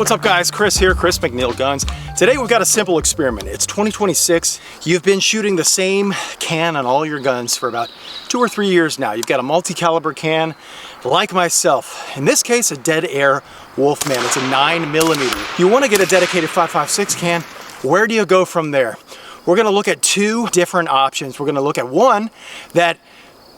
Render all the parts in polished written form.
What's up guys, Chris here, Chris McNeil Guns. Today we've got a simple experiment. It's 2026. You've been shooting the same can on all your guns for about 2 or 3 years now. You've got a multi-caliber can, like myself. In this case, a Dead Air Wolfman. It's a 9mm. You want to get a dedicated 5.56 can. Where do you go from there? We're going to look at 2 different options. We're going to look at one that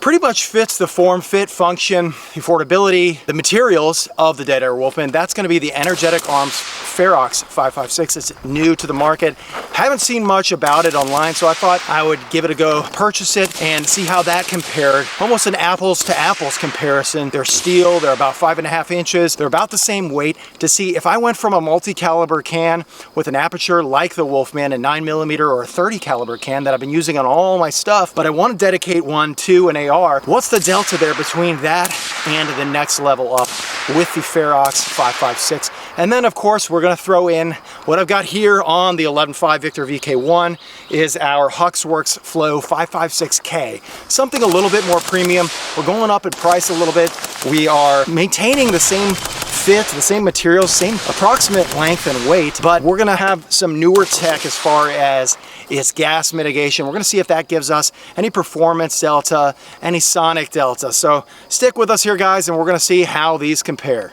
pretty much fits the form, fit, function, affordability, the materials of the Dead Air Wolfman. That's going to be the Energetic Armament Ferox 5.56. It's new to the market. Haven't seen much about it online, so I thought I would give it a go, purchase it, and see how that compared. Almost an apples to apples comparison. They're steel, they're about 5.5 inches, they're about the same weight, to see if I went from a multi-caliber can with an aperture like the Wolfman, a 9mm or a 30 caliber can that I've been using on all my stuff, but I want to dedicate one to an AR. What's the delta there between that and the next level up with the Ferox 5.56? And then of course we're going to throw in what I've got here on the 11.5 Victor VK1 is our HUXWRX Flow 5.56K. Something a little bit more premium. We're going up in price a little bit. We are maintaining the same fit, the same materials, same approximate length and weight, but we're gonna have some newer tech as far as its gas mitigation. We're gonna see if that gives us any performance delta, any sonic delta. So stick with us here guys, and we're gonna see how these compare.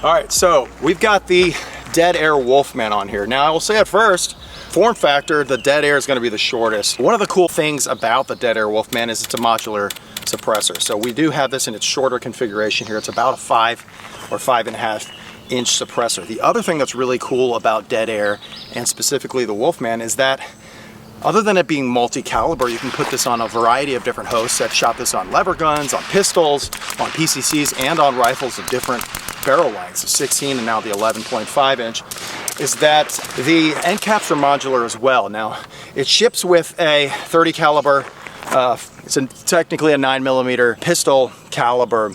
All right, so we've got the Dead Air Wolfman on here. Now I will say at first, form factor, the Dead Air is gonna be the shortest. One of the cool things about the Dead Air Wolfman is it's a modular suppressor. So we do have this in its shorter configuration here. It's about a 5 or 5.5 inch suppressor. The other thing that's really cool about Dead Air, and specifically the Wolfman, is that other than it being multi-caliber, you can put this on a variety of different hosts. I've shot this on lever guns, on pistols, on PCCs, and on rifles of different barrel lengths, the 16 and now the 11.5 inch, is that the end caps are modular as well. Now, it ships with a 30 caliber, it's technically a 9mm pistol caliber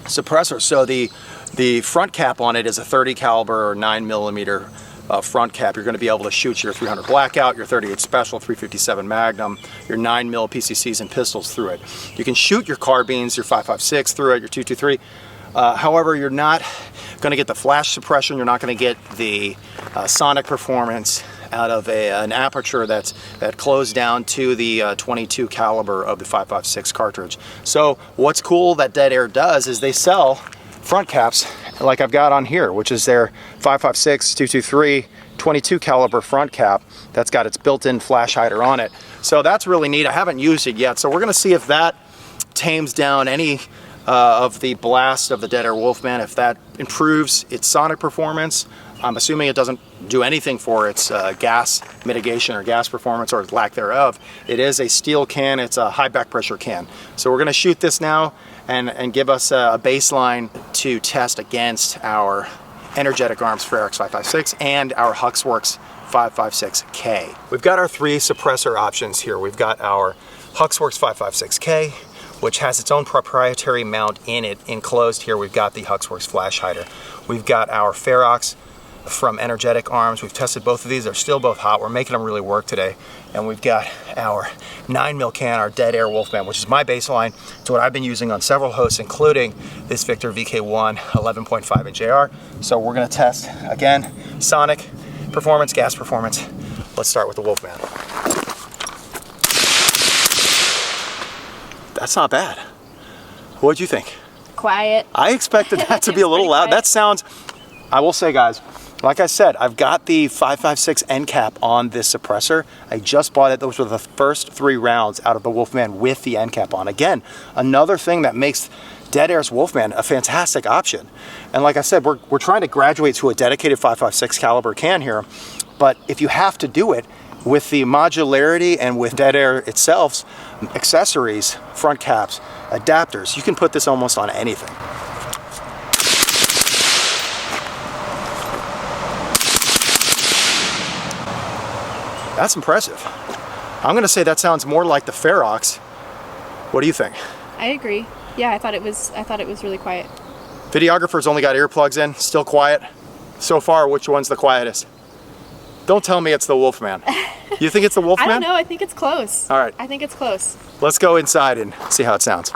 suppressor. So the front cap on it is a 30 caliber or 9mm front cap. You're going to be able to shoot your 300 Blackout, your 38 Special, 357 Magnum, your 9mm PCCs and pistols through it. You can shoot your carbines, your 5.56 through it, your 223. However, you're not going to get the flash suppression. You're not going to get the sonic performance out of an aperture that closed down to the 22 caliber of the 5.56 cartridge. So what's cool that Dead Air does is they sell front caps like I've got on here, which is their 5.56, 223, 22 caliber front cap that's got its built-in flash hider on it. So that's really neat. I haven't used it yet, so we're going to see if that tames down any of the blast of the Dead Air Wolfman, if that improves its sonic performance. I'm assuming it doesn't do anything for its gas mitigation or gas performance or lack thereof. It is a steel can, it's a high back pressure can. So we're gonna shoot this now and give us a baseline to test against our Energetic Armament Ferox 5.56 and our HUXWRX 5.56K. We've got our 3 suppressor options here. We've got our HUXWRX 5.56K, which has its own proprietary mount in it. Enclosed here, we've got the HUXWRX flash hider. We've got our Ferox from Energetic Arms. We've tested both of these. They're still both hot. We're making them really work today. And we've got our 9mm can, our Dead Air Wolfman, which is my baseline. It's what I've been using on several hosts, including this Victor VK1 11.5 inch AR. So we're gonna test, again, sonic performance, gas performance. Let's start with the Wolfman. That's not bad. What'd you think? Quiet. I expected that to be a little loud. That sounds, I will say guys, Like I said, I've got the 5.56 end cap on this suppressor. I just bought it. Those were the first 3 rounds out of the Wolfman with the end cap on. Again, another thing that makes Dead Air's Wolfman a fantastic option. And like I said, we're trying to graduate to a dedicated 5.56 caliber can here, but if you have to do it with the modularity and with Dead Air itself's accessories, front caps, adapters, you can put this almost on anything. That's impressive. I'm gonna say that sounds more like the Ferox. What do you think? I agree. Yeah, I thought it was really quiet. Videographer's only got earplugs in, still quiet. So far, which one's the quietest? Don't tell me it's the Wolfman. You think it's the Wolfman? I don't know, I think it's close. All right. I think it's close. Let's go inside and see how it sounds.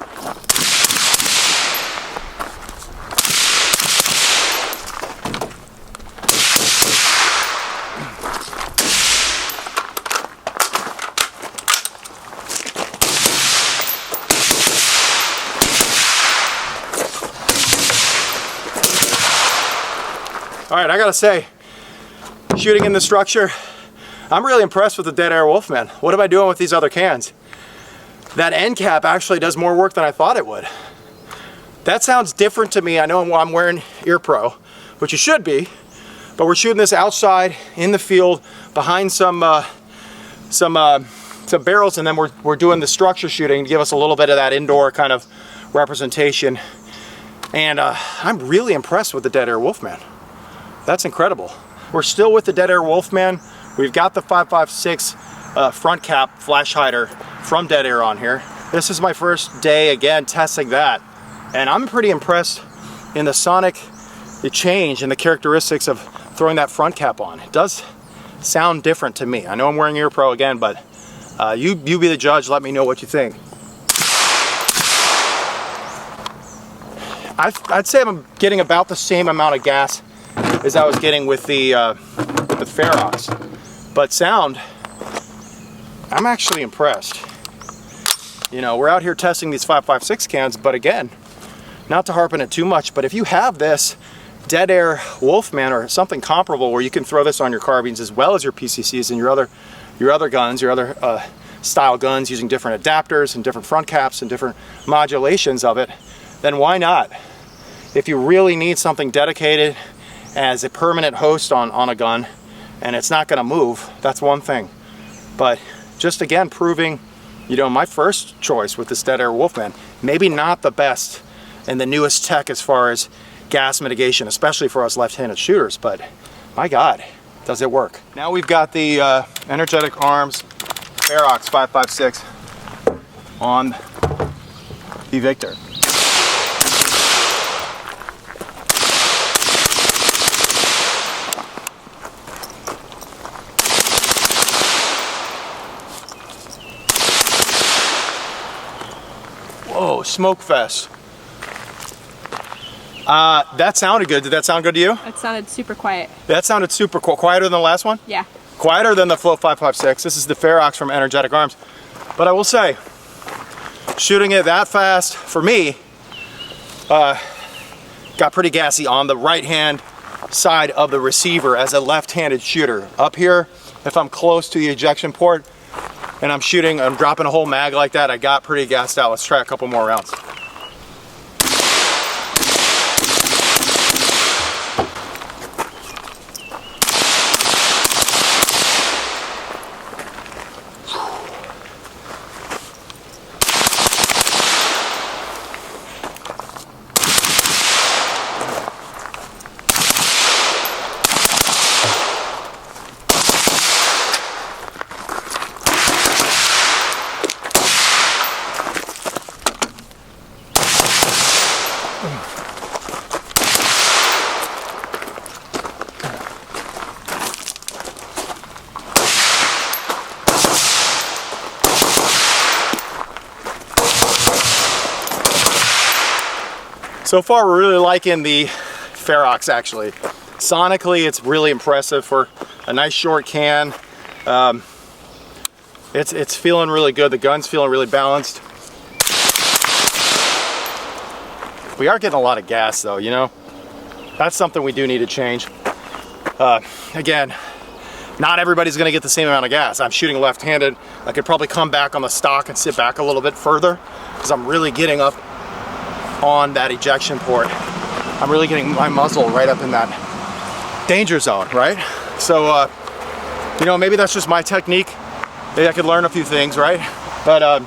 All right, I gotta say, shooting in the structure, I'm really impressed with the Dead Air Wolfman. What am I doing with these other cans? That end cap actually does more work than I thought it would. That sounds different to me. I know I'm wearing ear pro, which you should be, but we're shooting this outside in the field behind some barrels, and then we're doing the structure shooting to give us a little bit of that indoor kind of representation. And I'm really impressed with the Dead Air Wolfman. That's incredible. We're still with the Dead Air Wolfman. We've got the 5.56 front cap flash hider from Dead Air on here. This is my first day again testing that, and I'm pretty impressed in the sonic change and the characteristics of throwing that front cap on. It does sound different to me. I know I'm wearing ear pro again, but you be the judge. Let me know what you think. I'd say I'm getting about the same amount of gas as I was getting with the Ferox, but sound, I'm actually impressed. You know, we're out here testing these 5.56 cans, but again, not to harp on it too much, but if you have this Dead Air Wolfman or something comparable where you can throw this on your carbines as well as your PCCs and your other guns, your other style guns using different adapters and different front caps and different modulations of it, then why not? If you really need something dedicated as a permanent host on a gun and it's not going to move, that's one thing. But just again proving, you know, my first choice with this Dead Air Wolfman, maybe not the best and the newest tech as far as gas mitigation, especially for us left-handed shooters, but my God, does it work. Now we've got the Energetic Arms Ferox 5.56 on the Victor. Whoa, smoke fest. That sounded good. Did that sound good to you? It sounded super quiet. That sounded super quieter than the last one? Yeah. Quieter than the Flow 5.56. This is the Ferox from Energetic Arms. But I will say, shooting it that fast, for me, got pretty gassy on the right-hand side of the receiver as a left-handed shooter. Up here, if I'm close to the ejection port, and I'm dropping a whole mag like that, I got pretty gassed out. Let's try a couple more rounds. So far, we're really liking the Ferox, actually. Sonically, it's really impressive for a nice short can. It's feeling really good. The gun's feeling really balanced. We are getting a lot of gas though, you know? That's something we do need to change. Again, not everybody's gonna get the same amount of gas. I'm shooting left-handed. I could probably come back on the stock and sit back a little bit further because I'm really getting up on that ejection port, I'm really getting my muzzle right up in that danger zone, right? So, you know, maybe that's just my technique. Maybe I could learn a few things, right? But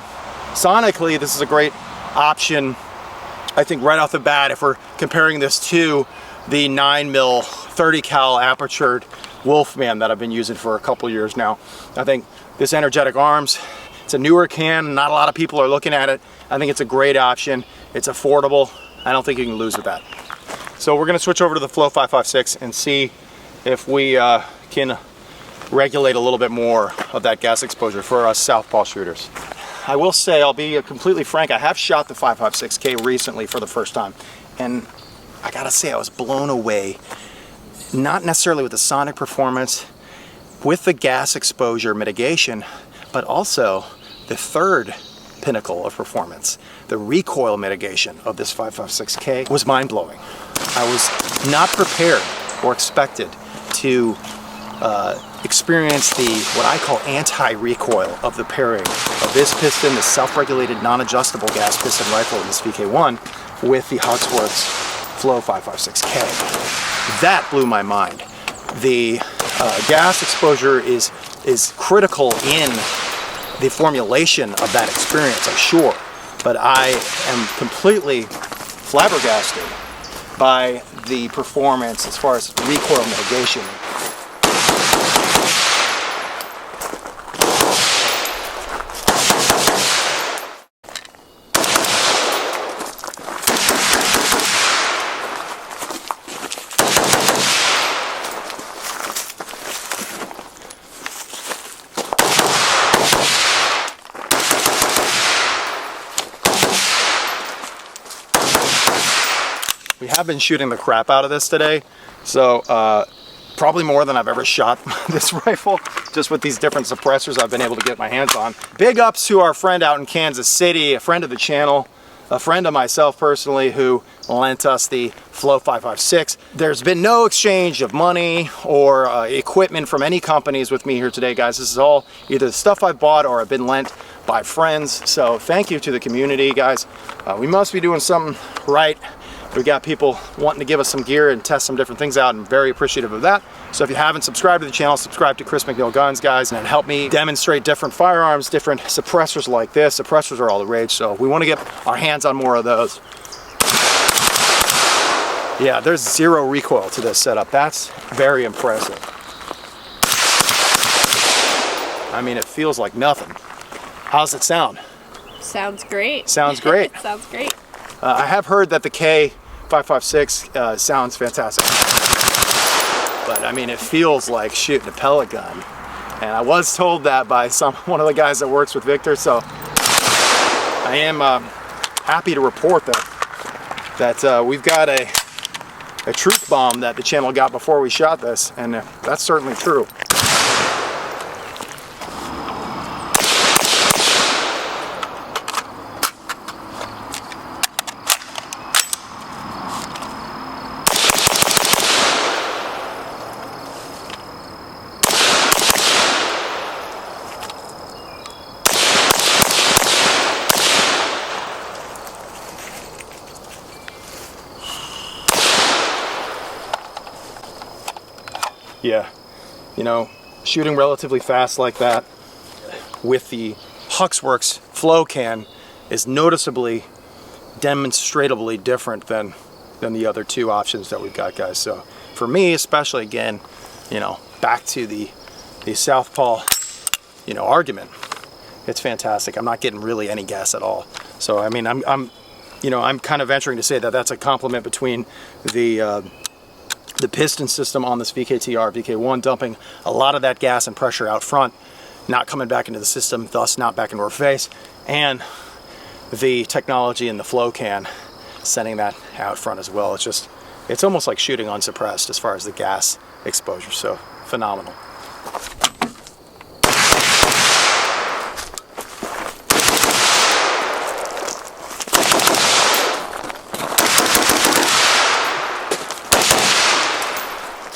sonically, this is a great option, I think, right off the bat, if we're comparing this to the 9mm 30 cal apertured Wolfman that I've been using for a couple years now. I think this Energetic Arms, it's a newer can, not a lot of people are looking at it. I think it's a great option. It's affordable. I don't think you can lose with that. So we're gonna switch over to the Flow 5.56 and see if we can regulate a little bit more of that gas exposure for us southpaw shooters. I will say, I'll be completely frank, I have shot the 5.56K recently for the first time, and I gotta say I was blown away, not necessarily with the sonic performance, with the gas exposure mitigation, but also the third pinnacle of performance, the recoil mitigation of this 5.56K was mind-blowing. I was not prepared or expected to experience the, what I call anti-recoil of the pairing of this piston, the self-regulated non-adjustable gas piston rifle in this VK1 with the HUXWRX Flow 5.56K. That blew my mind. The gas exposure is critical in the formulation of that experience, I'm sure, but I am completely flabbergasted by the performance as far as recoil mitigation. We have been shooting the crap out of this today, so probably more than I've ever shot this rifle, just with these different suppressors I've been able to get my hands on. Big ups to our friend out in Kansas City, a friend of the channel, a friend of myself personally, who lent us the Flow 5.56. There's been no exchange of money or equipment from any companies with me here today, guys. This is all either the stuff I've bought or I've been lent by friends, so thank you to the community, guys. We must be doing something right. We got people wanting to give us some gear and test some different things out, and I'm very appreciative of that. So if you haven't subscribed to the channel, subscribe to Chris McNeil Guns, guys, and help me demonstrate different firearms, different suppressors like this. Suppressors are all the rage, so we want to get our hands on more of those. Yeah, there's zero recoil to this setup. That's very impressive. I mean, it feels like nothing. How's it sound? Sounds great. Sounds great. Sounds great. I have heard that the K5.56 sounds fantastic, but I mean, it feels like shooting a pellet gun, and I was told that by one of the guys that works with Victor, so I am happy to report that we've got a truth bomb that the channel got before we shot this, and that's certainly true. Yeah, you know, shooting relatively fast like that with the HUXWRX Flow can is noticeably, demonstratably different than the other two options that we've got, guys. So for me, especially, again, you know, back to the southpaw, you know, argument, it's fantastic. I'm not getting really any gas at all. So I mean, I'm you know, I'm kind of venturing to say that that's a compliment between the piston system on this VKTR VK1 dumping a lot of that gas and pressure out front, not coming back into the system, thus not back into our face, and the technology in the Flow can sending that out front as well. It's just, it's almost like shooting unsuppressed as far as the gas exposure, so phenomenal.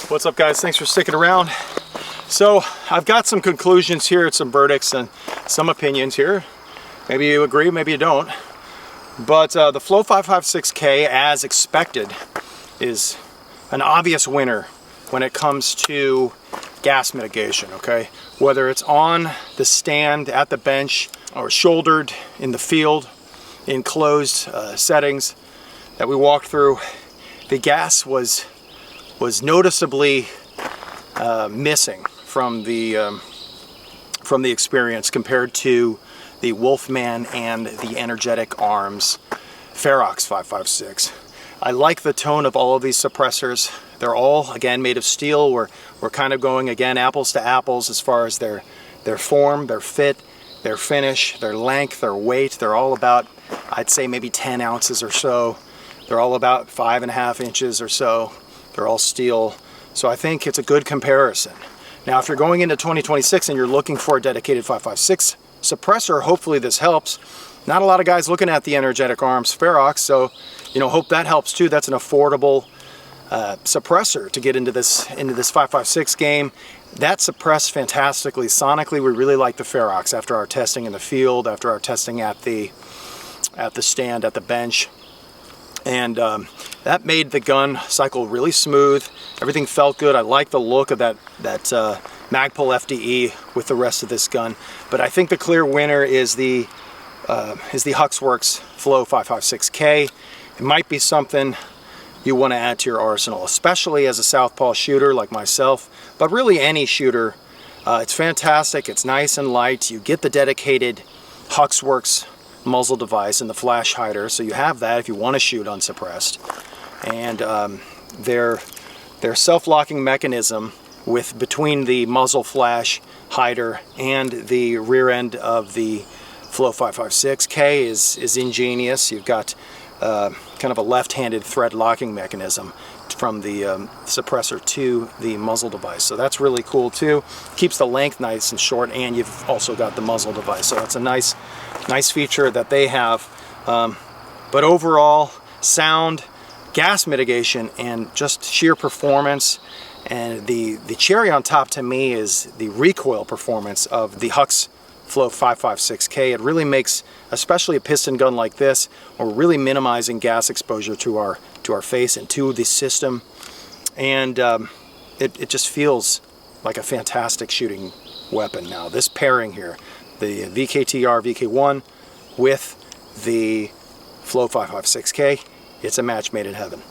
What's up, guys? Thanks for sticking around. So I've got some conclusions here, some verdicts and some opinions here. Maybe you agree, maybe you don't. But the Flow 5.56K, as expected, is an obvious winner when it comes to gas mitigation, okay? Whether it's on the stand, at the bench, or shouldered in the field, in closed settings that we walked through, the gas was noticeably missing from the experience compared to the Wolfman and the Energetic Arms Ferox 5.56. I like the tone of all of these suppressors. They're all, again, made of steel. We're kind of going, again, apples to apples as far as their form, their fit, their finish, their length, their weight. They're all about, I'd say, maybe 10 ounces or so. They're all about 5.5 inches or so. They're all steel. So I think it's a good comparison. Now, if you're going into 2026 and you're looking for a dedicated 5.56 suppressor, hopefully this helps. Not a lot of guys looking at the Energetic Arms Ferox, so hope that helps too. That's an affordable suppressor to get into this 5.56 game. That suppressed fantastically sonically. We really like the Ferox after our testing in the field, after our testing at the stand, at the bench. And that made the gun cycle really smooth. Everything felt good. I like the look of that Magpul FDE with the rest of this gun. But I think the clear winner is the HUXWRX Flow 5.56K. It might be something you want to add to your arsenal, especially as a southpaw shooter like myself, but really any shooter. It's fantastic. It's nice and light. You get the dedicated HUXWRX muzzle device and the flash hider, so you have that if you want to shoot unsuppressed. And their self-locking mechanism between the muzzle flash hider and the rear end of the Flow 5.56K is ingenious. You've got kind of a left-handed thread locking mechanism from the suppressor to the muzzle device, so that's really cool too. Keeps the length nice and short, and you've also got the muzzle device, so that's a nice feature that they have. But overall, sound, gas mitigation, and just sheer performance. And the cherry on top to me is the recoil performance of the HUX Flow 5.56K. It really makes, especially a piston gun like this, where we're really minimizing gas exposure to our face and to the system. And it just feels like a fantastic shooting weapon now. This pairing here, the VKTR VK1 with the Flow 5.56K, it's a match made in heaven.